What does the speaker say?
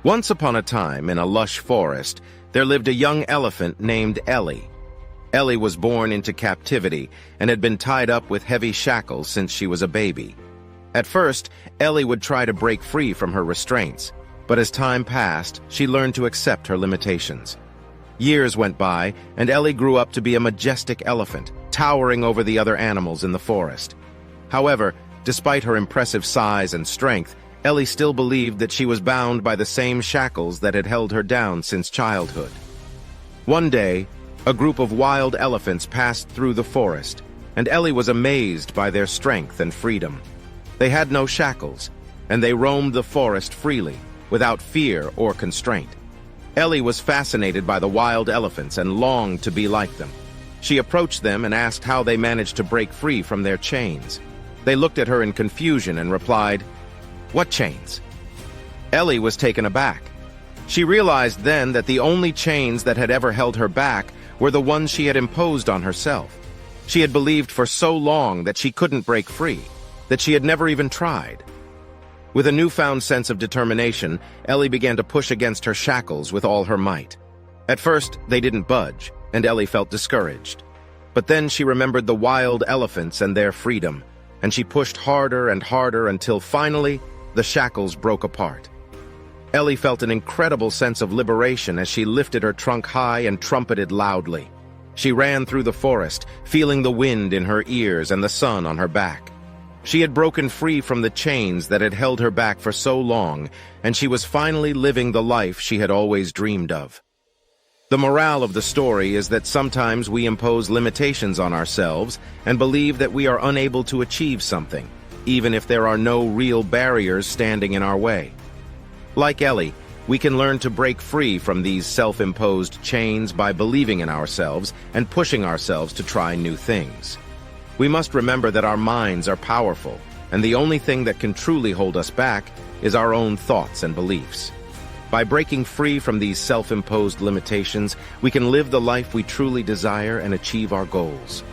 Once upon a time, in a lush forest, there lived a young elephant named Ellie. Ellie was born into captivity and had been tied up with heavy shackles since she was a baby. At first, Ellie would try to break free from her restraints, but as time passed, she learned to accept her limitations. Years went by, and Ellie grew up to be a majestic elephant, towering over the other animals in the forest. However, despite her impressive size and strength, Ellie still believed that she was bound by the same shackles that had held her down since childhood. One day, a group of wild elephants passed through the forest, and Ellie was amazed by their strength and freedom. They had no shackles, and they roamed the forest freely, without fear or constraint. Ellie was fascinated by the wild elephants and longed to be like them. She approached them and asked how they managed to break free from their chains. They looked at her in confusion and replied, "What chains?" Ellie was taken aback. She realized then that the only chains that had ever held her back were the ones she had imposed on herself. She had believed for so long that she couldn't break free, that she had never even tried. With a newfound sense of determination, Ellie began to push against her shackles with all her might. At first, they didn't budge, and Ellie felt discouraged. But then she remembered the wild elephants and their freedom, and she pushed harder and harder until finally, the shackles broke apart. Ellie felt an incredible sense of liberation as she lifted her trunk high and trumpeted loudly. She ran through the forest, feeling the wind in her ears and the sun on her back. She had broken free from the chains that had held her back for so long, and she was finally living the life she had always dreamed of. The morale of the story is that sometimes we impose limitations on ourselves and believe that we are unable to achieve something, even if there are no real barriers standing in our way. Like Ellie, we can learn to break free from these self-imposed chains by believing in ourselves and pushing ourselves to try new things. We must remember that our minds are powerful, and the only thing that can truly hold us back is our own thoughts and beliefs. By breaking free from these self-imposed limitations, we can live the life we truly desire and achieve our goals.